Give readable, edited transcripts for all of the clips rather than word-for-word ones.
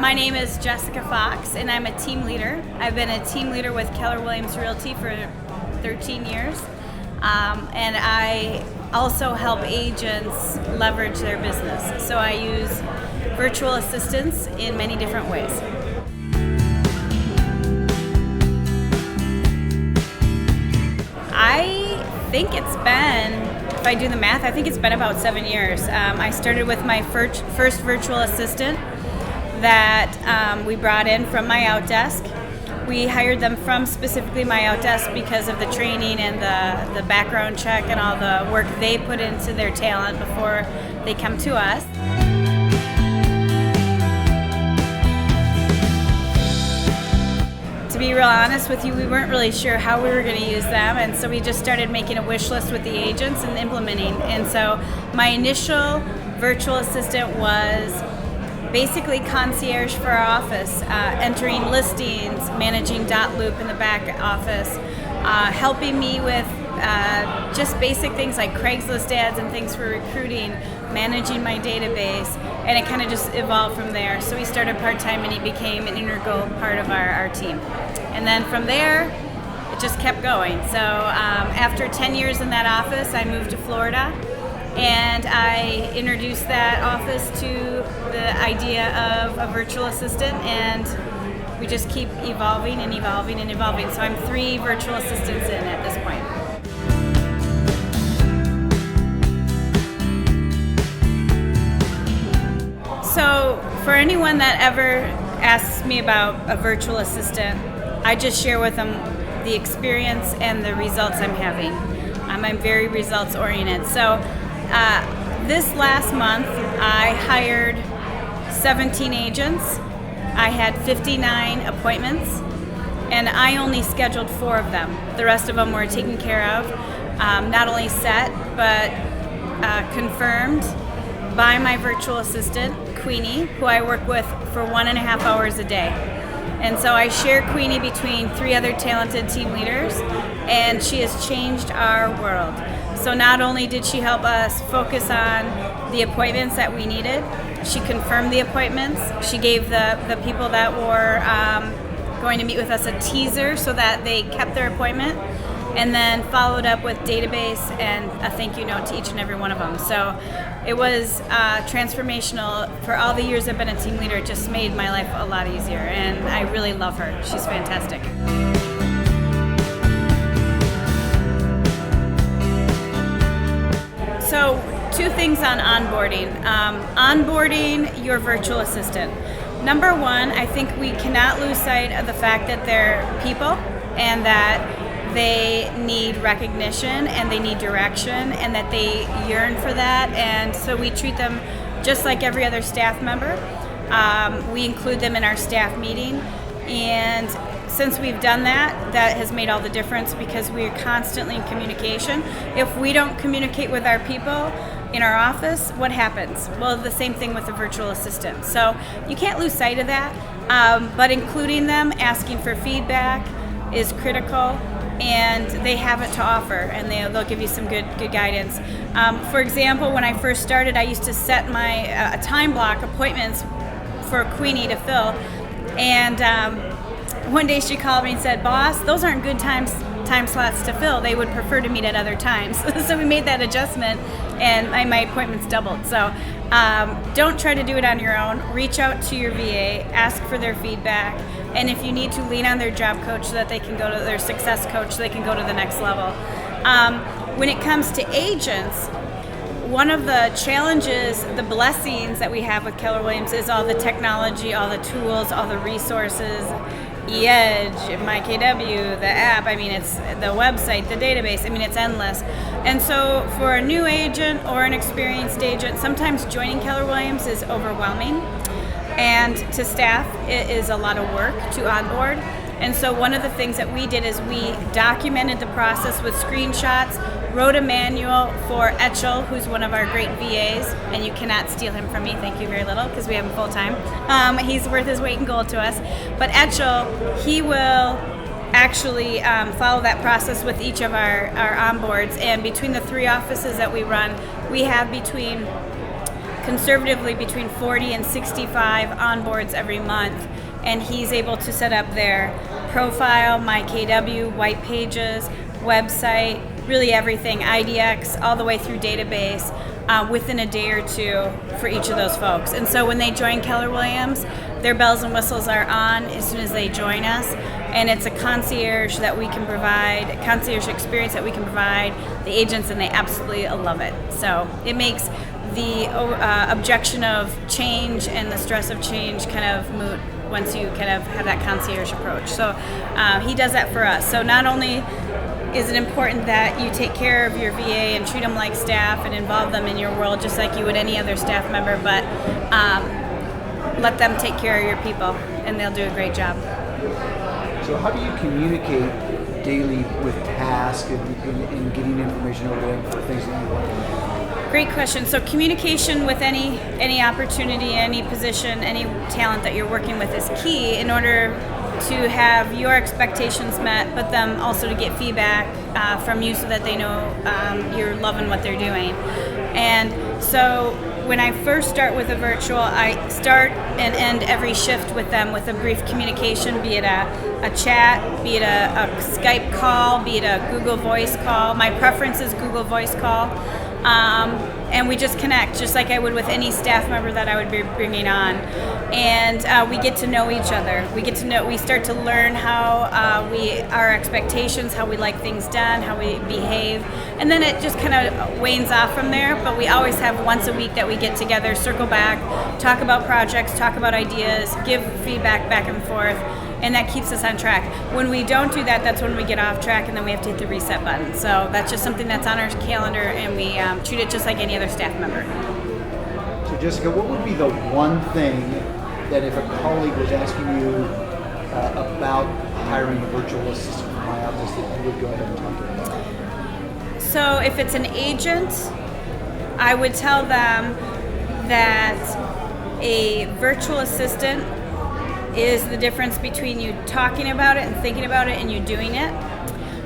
My name is Jessica Fox, and I'm a team leader. I've been a team leader with Keller Williams Realty for 13 years, and I also help agents leverage their business. So I use virtual assistants in many different ways. I think it's been, if I do the math, I think it's been about 7 years. I started with my first virtual assistant that we brought in from MyOutDesk. We hired them from specifically MyOutDesk because of the training and the background check and all the work they put into their talent before they come to us. To be real honest with you, we weren't really sure how we were going to use them, and so we just started making a wish list with the agents and implementing. And so my initial virtual assistant was basically concierge for our office, entering listings, managing dot loop in the back office, helping me with just basic things like Craigslist ads and things for recruiting, managing my database, and it kind of just evolved from there. So we started part-time and he became an integral part of our team. And then from there, it just kept going. So after 10 years in that office, I moved to Florida, and I introduced that office to the idea of a virtual assistant, and we just keep evolving and evolving and evolving. So I'm 3 virtual assistants in at this point. So for anyone that ever asks me about a virtual assistant, I just share with them the experience and the results I'm having. I'm very results oriented. So this last month, I hired 17 agents. I had 59 appointments, and I only scheduled 4 of them. The rest of them were taken care of, not only set, but confirmed by my virtual assistant, Queenie, who I work with for 1.5 hours a day. And so I share Queenie between 3 other talented team leaders, and she has changed our world. So not only did she help us focus on the appointments that we needed, she confirmed the appointments. She gave the people that were going to meet with us a teaser so that they kept their appointment, and then followed up with database and a thank you note to each and every one of them. So it was transformational. For all the years I've been a team leader, it just made my life a lot easier, and I really love her. She's fantastic. So 2 things on onboarding. Onboarding your virtual assistant. Number 1, I think we cannot lose sight of the fact that they're people and that they need recognition and they need direction and that they yearn for that. And so we treat them just like every other staff member. We include them in our staff meeting, and since we've done that, that has made all the difference because we're constantly in communication. If we don't communicate with our people in our office, what happens? Well, the same thing with the virtual assistant. So you can't lose sight of that, but including them, asking for feedback is critical, and they have it to offer, and they'll give you some good guidance. For example, when I first started, I used to set my time block appointments for Queenie to fill, and one day she called me and said, "Boss, those aren't good time slots to fill. They would prefer to meet at other times." So we made that adjustment, and my appointments doubled. So don't try to do it on your own. Reach out to your VA, ask for their feedback, and if you need to, lean on their job coach so that they can go to their success coach so they can go to the next level. When it comes to agents, one of the challenges, the blessings that we have with Keller Williams is all the technology, all the tools, all the resources, Edge, MyKW, the app, it's the website, the database, it's endless. And so for a new agent or an experienced agent, sometimes joining Keller Williams is overwhelming. And to staff, it is a lot of work to onboard. And so one of the things that we did is we documented the process with screenshots, wrote a manual for Etchel, who's one of our great VAs, and you cannot steal him from me, thank you very little, because we have him full time. He's worth his weight in gold to us. But Etchel, he will actually follow that process with each of our onboards, and between the 3 offices that we run, we have between conservatively between 40 and 65 onboards every month, and he's able to set up their profile, MyKW, white pages, website, really everything, IDX, all the way through database, within a day or two for each of those folks. And so when they join Keller Williams, their bells and whistles are on as soon as they join us, and it's a concierge that we can provide, concierge experience that we can provide the agents, and they absolutely love it. So it makes the objection of change and the stress of change kind of moot once you kind of have that concierge approach. So he does that for us. So not only is it important that you take care of your VA and treat them like staff and involve them in your world just like you would any other staff member, but let them take care of your people, and they'll do a great job. So how do you communicate daily with tasks and getting information over them for things that you want? Great question. So communication with any opportunity, any position, any talent that you're working with is key in order to have your expectations met, but them also to get feedback from you so that they know you're loving what they're doing. And so when I first start with a virtual, I start and end every shift with them with a brief communication, be it a chat, be it a Skype call, be it a Google Voice call. My preference is Google Voice call. And we just connect, just like I would with any staff member that I would be bringing on. And we get to know each other. We start to learn how our expectations, how we like things done, how we behave. And then it just kind of wanes off from there. But we always have once a week that we get together, circle back, talk about projects, talk about ideas, give feedback back and forth. And that keeps us on track. When we don't do that, that's when we get off track, and then we have to hit the reset button. So that's just something that's on our calendar, and we treat it just like any other staff member. So Jessica, what would be the one thing that if a colleague was asking you about hiring a virtual assistant for MyOutDesk that you would go ahead and talk to them about? So if it's an agent, I would tell them that a virtual assistant is the difference between you talking about it and thinking about it and you doing it,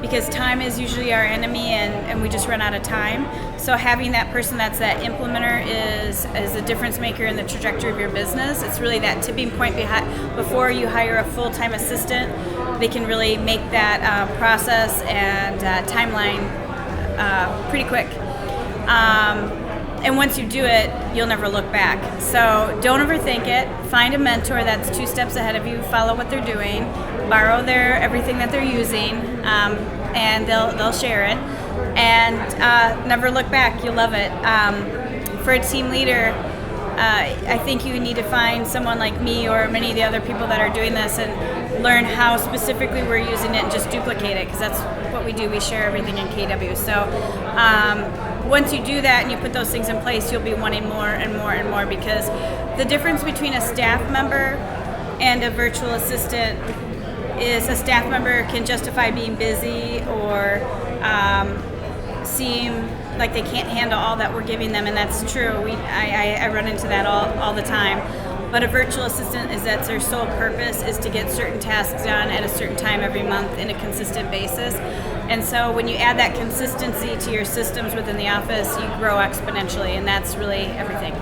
because time is usually our enemy, and we just run out of time. So having that person that's that implementer is a difference maker in the trajectory of your business. It's really that tipping point before you hire a full-time assistant. They can really make that process and timeline pretty quick. And once you do it, you'll never look back. So don't overthink it. Find a mentor that's 2 steps ahead of you. Follow what they're doing. Borrow everything that they're using, and they'll share it. And never look back. You'll love it. For a team leader, I think you need to find someone like me or many of the other people that are doing this and learn how specifically we're using it and just duplicate it, because that's what we do. We share everything in KW. So once you do that and you put those things in place, you'll be wanting more and more and more, because the difference between a staff member and a virtual assistant is a staff member can justify being busy or seem like they can't handle all that we're giving them, and that's true. I run into that all the time. But a virtual assistant is that their sole purpose is to get certain tasks done at a certain time every month in a consistent basis. And so when you add that consistency to your systems within the office, you grow exponentially, and that's really everything.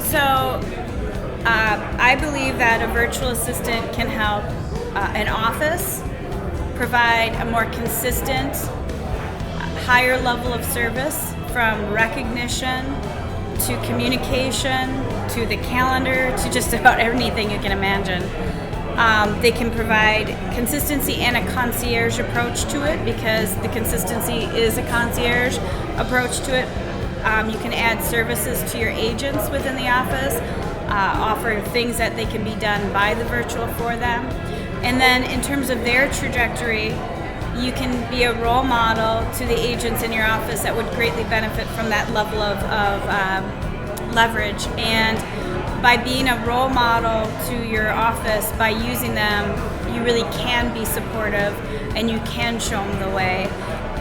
So I believe that a virtual assistant can help an office provide a more consistent, higher level of service, from recognition to communication to the calendar to just about anything you can imagine. They can provide consistency and a concierge approach to it, because the consistency is a concierge approach to it. You can add services to your agents within the office, offer things that they can be done by the virtual for them. And then in terms of their trajectory, you can be a role model to the agents in your office that would greatly benefit from that level of leverage. And by being a role model to your office, by using them, you really can be supportive and you can show them the way.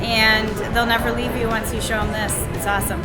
And they'll never leave you once you show them this. It's awesome.